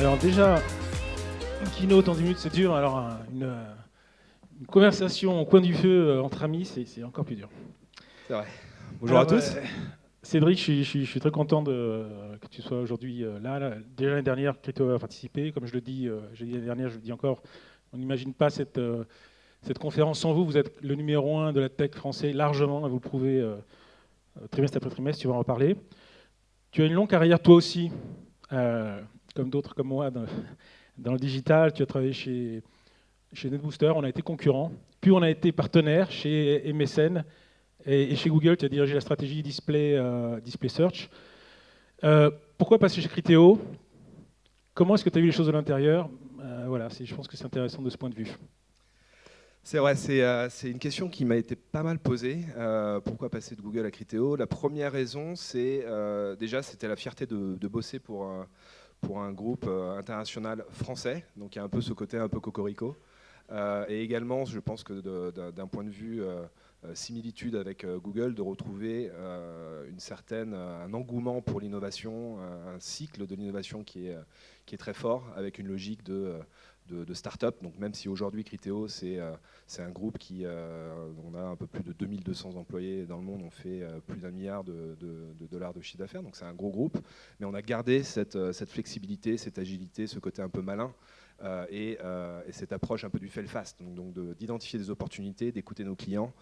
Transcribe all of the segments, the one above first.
Alors déjà, une keynote en 10 minutes, c'est dur. Alors une conversation au coin du feu entre amis, c'est encore plus dur. C'est vrai. Bonjour à tous. Cédric, je suis très content que tu sois aujourd'hui là. Déjà l'année dernière, Crypto a participé. Comme je le dis, j'ai dit l'année dernière, je le dis encore, on n'imagine pas cette conférence sans vous. Vous êtes le numéro 1 de la tech français, largement, et vous le prouvez trimestre après trimestre, tu vas en reparler. Tu as une longue carrière, toi aussi, comme d'autres comme moi, dans le digital. Tu as travaillé chez NetBooster, on a été concurrents, puis on a été partenaire chez MSN et chez Google, tu as dirigé la stratégie Display Search. Pourquoi passer chez Criteo? Comment est-ce que tu as vu les choses de l'intérieur? Voilà, je pense que c'est intéressant de ce point de vue. C'est vrai, c'est une question qui m'a été pas mal posée. Pourquoi passer de Google à Criteo? La première raison, c'est déjà, c'était la fierté de bosser pour un groupe international français, donc il y a un peu ce côté un peu cocorico. Et également, je pense que d'un point de vue similitude avec Google, de retrouver un engouement pour l'innovation, un cycle de l'innovation qui est très fort, avec une logique de start-up. Donc même si aujourd'hui Criteo, c'est un groupe on a un peu plus de 2200 employés dans le monde, on fait plus d'1 milliard de dollars de chiffre d'affaires, donc c'est un gros groupe, mais on a gardé cette flexibilité, cette agilité, ce côté un peu malin, et cette approche un peu du fail-fast, donc d'identifier des opportunités, d'écouter nos clients,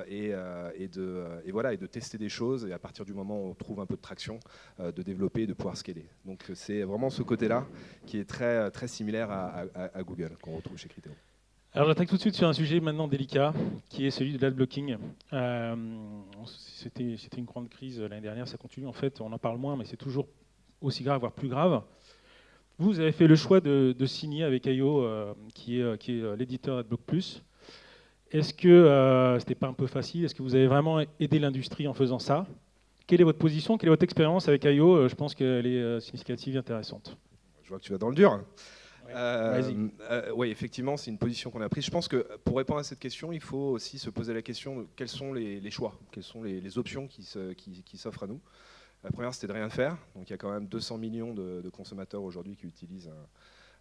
et de tester des choses, et à partir du moment où on trouve un peu de traction, de développer et de pouvoir scaler. Donc c'est vraiment ce côté-là qui est très, très similaire à Google, qu'on retrouve chez Criteo. Alors j'attaque tout de suite sur un sujet maintenant délicat, qui est celui de l'adblocking. C'était une grande crise l'année dernière, ça continue en fait, on en parle moins, mais c'est toujours aussi grave, voire plus grave. Vous avez fait le choix de signer avec IO, qui est l'éditeur AdBlock Plus. Est-ce que c'était pas un peu facile? Est-ce que vous avez vraiment aidé l'industrie en faisant ça? Quelle est votre position? Quelle est votre expérience avec IO? Je pense qu'elle est significative et intéressante. Je vois que tu vas dans le dur. Vas-y. Oui, effectivement, c'est une position qu'on a prise. Je pense que pour répondre à cette question, il faut aussi se poser la question de quels sont les choix, quelles sont les options qui s'offrent à nous. La première, c'était de rien faire. Donc il y a quand même 200 millions de consommateurs aujourd'hui qui utilisent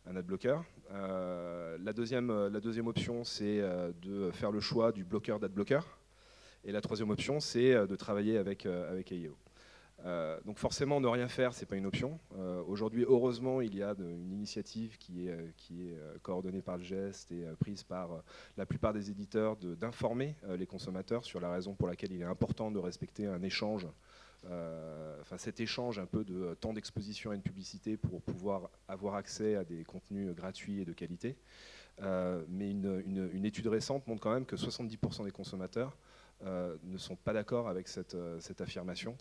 un adblocker. La deuxième option, c'est de faire le choix du bloqueur d'adblocker. Et la troisième option, c'est de travailler avec AIO. Donc forcément, ne rien faire, ce n'est pas une option. Aujourd'hui, heureusement, il y a une initiative qui est coordonnée par le GEST et prise par la plupart des éditeurs d'informer les consommateurs sur la raison pour laquelle il est important de respecter un échange, cet échange un peu de temps d'exposition à une publicité pour pouvoir avoir accès à des contenus gratuits et de qualité. Mais une étude récente montre quand même que 70% des consommateurs ne sont pas d'accord avec cette affirmation.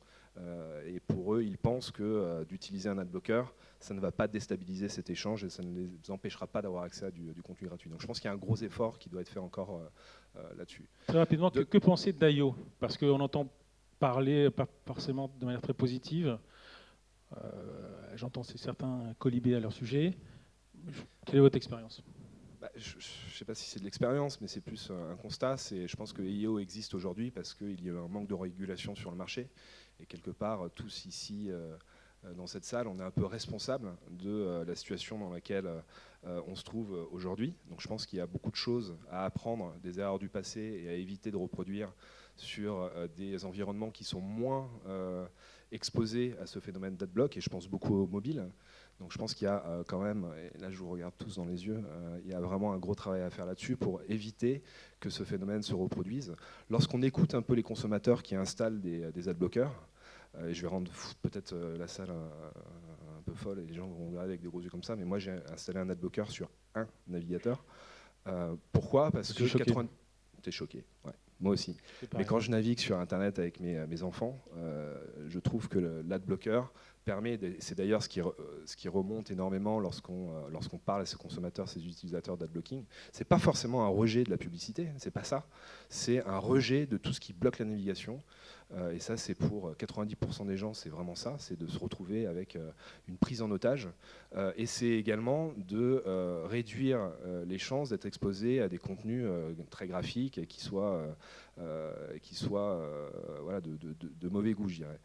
Et pour eux, ils pensent que d'utiliser un adblocker, ça ne va pas déstabiliser cet échange et ça ne les empêchera pas d'avoir accès à du contenu gratuit. Donc je pense qu'il y a un gros effort qui doit être fait encore là-dessus. Très rapidement, que penser d'IO? Parce qu'on entend parler, pas forcément de manière très positive. J'entends certains colibés à leur sujet. Quelle est votre expérience? Je ne sais pas si c'est de l'expérience, mais c'est plus un constat. Je pense que IO existe aujourd'hui parce qu'il y a un manque de régulation sur le marché. Et quelque part, tous ici, dans cette salle, on est un peu responsable de la situation dans laquelle on se trouve aujourd'hui. Donc je pense qu'il y a beaucoup de choses à apprendre des erreurs du passé et à éviter de reproduire sur des environnements qui sont moins exposés à ce phénomène d'adblock. Et je pense beaucoup au mobile. Donc je pense qu'il y a quand même, et là je vous regarde tous dans les yeux, il y a vraiment un gros travail à faire là-dessus pour éviter que ce phénomène se reproduise. Lorsqu'on écoute un peu les consommateurs qui installent des adblockers, et je vais rendre peut-être la salle un peu folle et les gens vont regarder avec des gros yeux comme ça, mais moi j'ai installé un adblocker sur un navigateur. Pourquoi? Parce que 80... T'es choqué, ouais. Moi aussi. Mais quand je navigue sur Internet avec mes enfants, je trouve que l'adblocker permet, c'est d'ailleurs ce qui remonte énormément lorsqu'on parle à ces consommateurs, ces utilisateurs d'adblocking, c'est pas forcément un rejet de la publicité, c'est pas ça, c'est un rejet de tout ce qui bloque la navigation. Et ça, c'est pour 90% des gens, c'est vraiment ça, c'est de se retrouver avec une prise en otage. Et c'est également de réduire les chances d'être exposé à des contenus très graphiques et qui soient voilà, de mauvais goût, je dirais.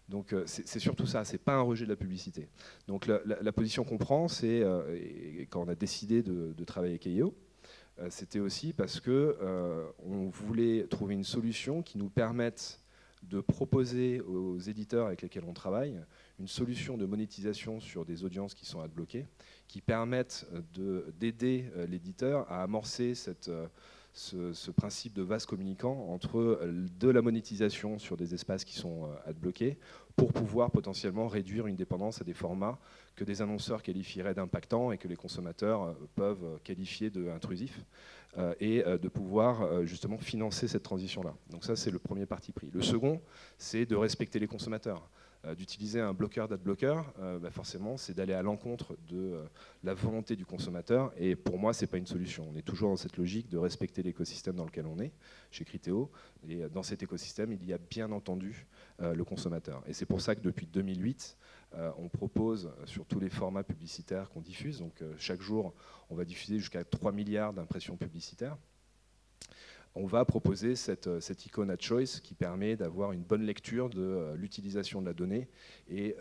Donc c'est surtout ça, c'est pas un rejet de la publicité. Donc la position qu'on prend, c'est, et quand on a décidé de travailler avec EIO, c'était aussi parce qu'on voulait trouver une solution qui nous permette de proposer aux éditeurs avec lesquels on travaille une solution de monétisation sur des audiences qui sont adblockées, qui permettent d'aider l'éditeur à amorcer ce principe de vase communicant entre de la monétisation sur des espaces qui sont adbloqués pour pouvoir potentiellement réduire une dépendance à des formats que des annonceurs qualifieraient d'impactants et que les consommateurs peuvent qualifier d'intrusifs, et de pouvoir justement financer cette transition-là. Donc ça, c'est le premier parti pris. Le second, c'est de respecter les consommateurs. D'utiliser un bloqueur d'adblocker, forcément, c'est d'aller à l'encontre de la volonté du consommateur. Et pour moi, ce n'est pas une solution. On est toujours dans cette logique de respecter l'écosystème dans lequel on est, chez Criteo. Et dans cet écosystème, il y a bien entendu le consommateur. Et c'est pour ça que depuis 2008, on propose sur tous les formats publicitaires qu'on diffuse. Donc chaque jour, on va diffuser jusqu'à 3 milliards d'impressions publicitaires. On va proposer cette icône à choice qui permet d'avoir une bonne lecture de l'utilisation de la donnée et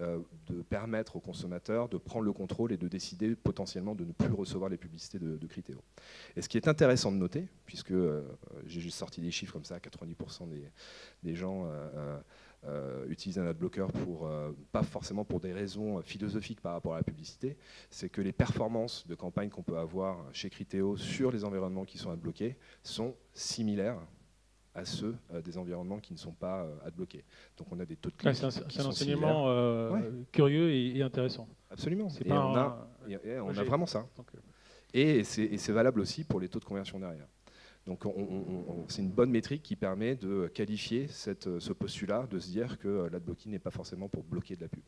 de permettre aux consommateurs de prendre le contrôle et de décider potentiellement de ne plus recevoir les publicités de Criteo. Et ce qui est intéressant de noter, puisque j'ai juste sorti des chiffres comme ça, 90% des gens utilisent un adblocker pas forcément pour des raisons philosophiques par rapport à la publicité, c'est que les performances de campagne qu'on peut avoir chez Criteo sur les environnements qui sont adbloqués sont similaires à ceux des environnements qui ne sont pas adbloqués. Donc on a des taux de clics c'est un enseignement curieux et intéressant. Absolument. C'est et on a vraiment ça. Et c'est valable aussi pour les taux de conversion derrière. Donc c'est une bonne métrique qui permet de qualifier ce postulat, de se dire que l'adblocking n'est pas forcément pour bloquer de la pub.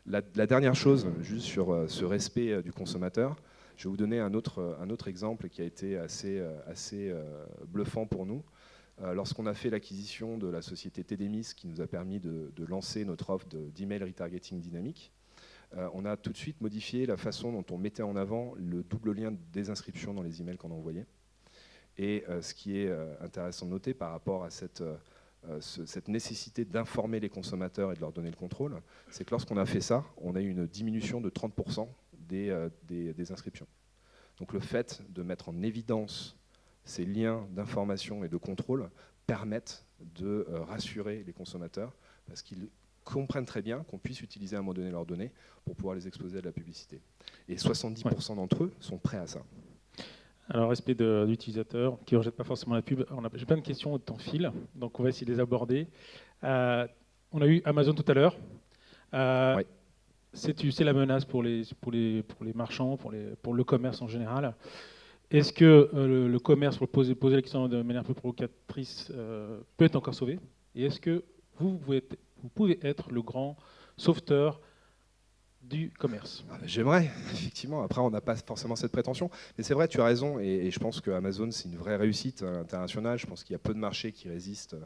La dernière chose, juste sur ce respect du consommateur, je vais vous donner un autre exemple qui a été assez bluffant pour nous. Lorsqu'on a fait l'acquisition de la société TDMIS qui nous a permis de lancer notre offre d'email retargeting dynamique, on a tout de suite modifié la façon dont on mettait en avant le double lien de désinscription dans les emails qu'on envoyait. Et ce qui est intéressant de noter par rapport à cette nécessité d'informer les consommateurs et de leur donner le contrôle, c'est que lorsqu'on a fait ça, on a eu une diminution de 30% des inscriptions. Donc le fait de mettre en évidence ces liens d'information et de contrôle permettent de rassurer les consommateurs parce qu'ils comprennent très bien qu'on puisse utiliser à un moment donné leurs données pour pouvoir les exposer à de la publicité. Et 70% d'entre eux sont prêts à ça. Alors, respect de l'utilisateur qui ne rejette pas forcément la pub. J'ai plein de questions au temps file, donc on va essayer de les aborder. On a eu Amazon tout à l'heure. Ouais. C'est la menace pour les marchands, pour le commerce en général. Est-ce que le commerce, pour poser la question de manière un peu provocatrice, peut être encore sauvé? Et est-ce que vous pouvez être le grand sauveteur du commerce? J'aimerais, effectivement. Après, on n'a pas forcément cette prétention. Mais c'est vrai, tu as raison. Et je pense que Amazon, c'est une vraie réussite internationale. Je pense qu'il y a peu de marchés qui résistent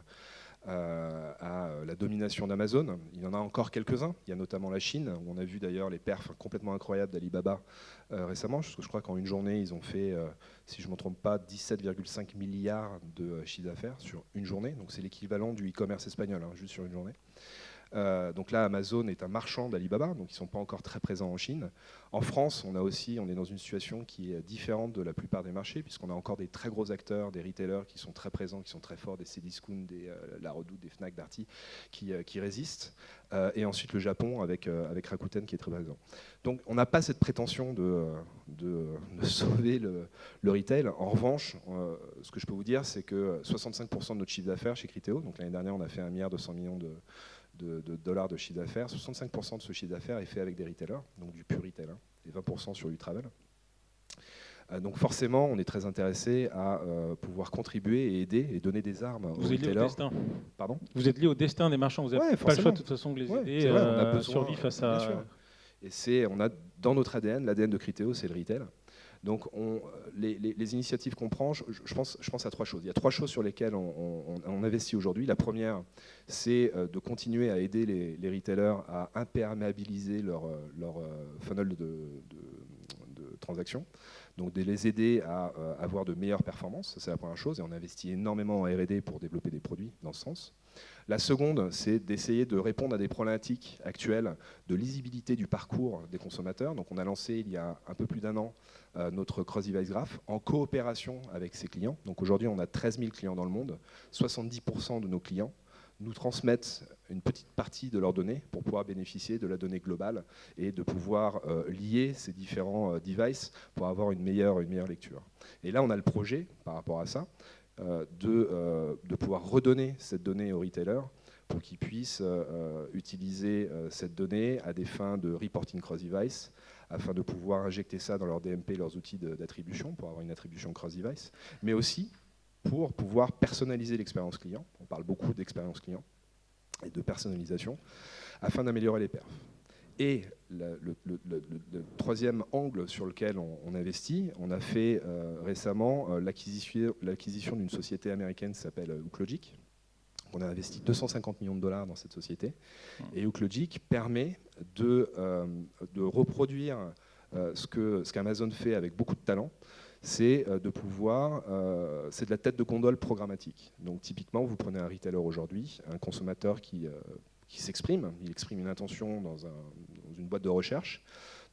à la domination d'Amazon. Il y en a encore quelques-uns. Il y a notamment la Chine, où on a vu d'ailleurs les perfs complètement incroyables d'Alibaba récemment. Je crois qu'en une journée, ils ont fait, si je ne me trompe pas, 17,5 milliards de chiffre d'affaires sur une journée. Donc c'est l'équivalent du e-commerce espagnol, juste sur une journée. Donc là, Amazon est un marchand d'Alibaba, donc ils ne sont pas encore très présents en Chine. En France, on est dans une situation qui est différente de la plupart des marchés, puisqu'on a encore des très gros acteurs, des retailers qui sont très présents, qui sont très forts, des Cdiscount, des La Redoute, des Fnac, Darty, qui résistent. Et ensuite le Japon avec Rakuten qui est très présent. Donc on n'a pas cette prétention de sauver le retail. En revanche, ce que je peux vous dire, c'est que 65% de notre chiffre d'affaires chez Criteo, donc l'année dernière on a fait 1,2 milliard de dollars de chiffre d'affaires, 65% de ce chiffre d'affaires est fait avec des retailers, donc du pur retail, et 20% sur du travel. Donc forcément, on est très intéressé à pouvoir contribuer et aider et donner des armes aux retailers. Vous êtes lié au destin. Pardon ? Vous êtes lié au destin des marchands, vous n'avez pas le choix de toute façon de les aider à survivre face à... Bien sûr. Et on a dans notre ADN, l'ADN de Criteo, c'est le retail. Donc les initiatives qu'on prend, je pense à 3 choses. Il y a 3 choses sur lesquelles on investit aujourd'hui. La première, c'est de continuer à aider les retailers à imperméabiliser leur funnel de transactions. Donc de les aider à avoir de meilleures performances, c'est la première chose, et on investit énormément en R&D pour développer des produits dans ce sens. La seconde, c'est d'essayer de répondre à des problématiques actuelles de lisibilité du parcours des consommateurs. Donc on a lancé il y a un peu plus d'un an notre Cross-Device Graph en coopération avec ses clients. Donc aujourd'hui on a 13 000 clients dans le monde, 70% de nos clients nous transmettent une petite partie de leurs données pour pouvoir bénéficier de la donnée globale et de pouvoir lier ces différents devices pour avoir une meilleure lecture. Et là, on a le projet, par rapport à ça, de pouvoir redonner cette donnée aux retailers pour qu'ils puissent utiliser cette donnée à des fins de reporting cross-device, afin de pouvoir injecter ça dans leur DMP, leurs outils d'attribution, pour avoir une attribution cross-device, mais aussi pour pouvoir personnaliser l'expérience client. On parle beaucoup d'expérience client et de personnalisation, afin d'améliorer les perfs. Et le troisième angle sur lequel on investit, on a fait récemment l'acquisition d'une société américaine qui s'appelle Hooklogic. On a investi 250 millions de dollars dans cette société. Et Hooklogic permet de reproduire ce qu'Amazon fait avec beaucoup de talent, c'est de pouvoir, c'est de la tête de gondole programmatique. Donc typiquement, vous prenez un retailer aujourd'hui, un consommateur qui s'exprime, il exprime une intention dans une boîte de recherche,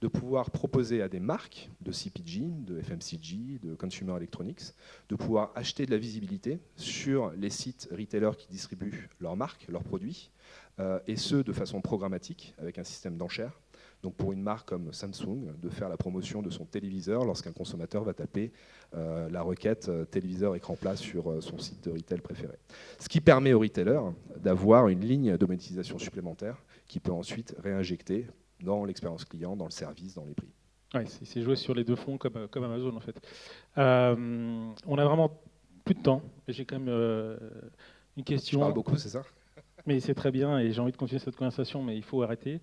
de pouvoir proposer à des marques de CPG, de FMCG, de Consumer Electronics, de pouvoir acheter de la visibilité sur les sites retailers qui distribuent leurs marques, leurs produits, et ce de façon programmatique, avec un système d'enchères. Donc pour une marque comme Samsung, de faire la promotion de son téléviseur lorsqu'un consommateur va taper la requête téléviseur écran plat sur son site de retail préféré. Ce qui permet au retailer d'avoir une ligne de monétisation supplémentaire qui peut ensuite réinjecter dans l'expérience client, dans le service, dans les prix. Ouais, c'est joué sur les deux fronts comme Amazon en fait. On a vraiment plus de temps. J'ai quand même une question. Je parle beaucoup, c'est ça? Mais c'est très bien et j'ai envie de continuer cette conversation, mais il faut arrêter.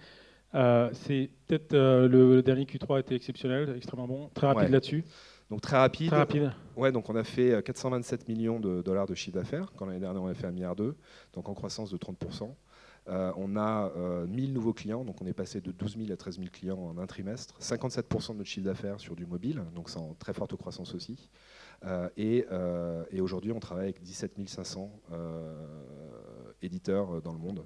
C'est peut-être le dernier Q3 a été exceptionnel, extrêmement bon, très rapide là-dessus. Donc très rapide. Très rapide. Ouais, donc on a fait 427 millions de dollars de chiffre d'affaires, quand l'année dernière on a fait 1,2 milliard, donc en croissance de 30%. On a 1000 nouveaux clients, donc on est passé de 12 000 à 13 000 clients en un trimestre, 57% de notre chiffre d'affaires sur du mobile, donc c'est en très forte croissance aussi. Et aujourd'hui on travaille avec 17 500 éditeurs dans le monde,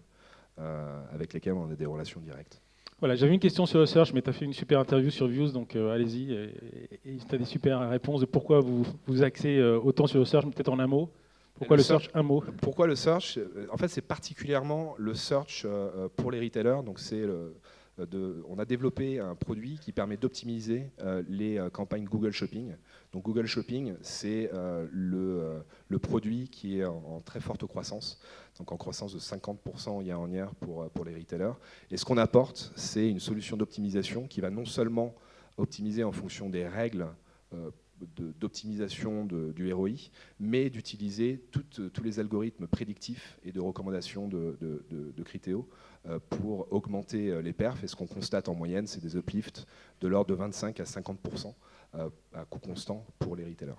avec lesquels on a des relations directes. Voilà, j'avais une question sur le search, mais tu as fait une super interview sur Views, donc allez-y. Et tu as des super réponses de pourquoi vous axez autant sur le search, peut-être en un mot. Pourquoi le search, un mot? Pourquoi le search? En fait, c'est particulièrement le search pour les retailers. Donc on a développé un produit qui permet d'optimiser les campagnes Google Shopping. Donc Google Shopping, c'est le produit qui est en très forte croissance, donc en croissance de 50% year-on-year pour les retailers. Et ce qu'on apporte, c'est une solution d'optimisation qui va non seulement optimiser en fonction des règles d'optimisation du ROI, mais d'utiliser tous les algorithmes prédictifs et de recommandation de Criteo pour augmenter les perfs. Et ce qu'on constate en moyenne, c'est des uplifts de l'ordre de 25 à 50% à coût constant pour les retailers.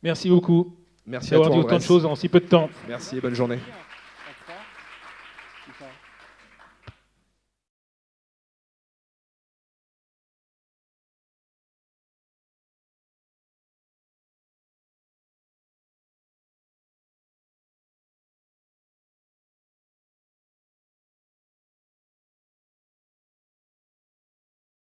Merci beaucoup. Merci à toi, d'avoir dit autant de choses en si peu de temps. Merci et bonne journée.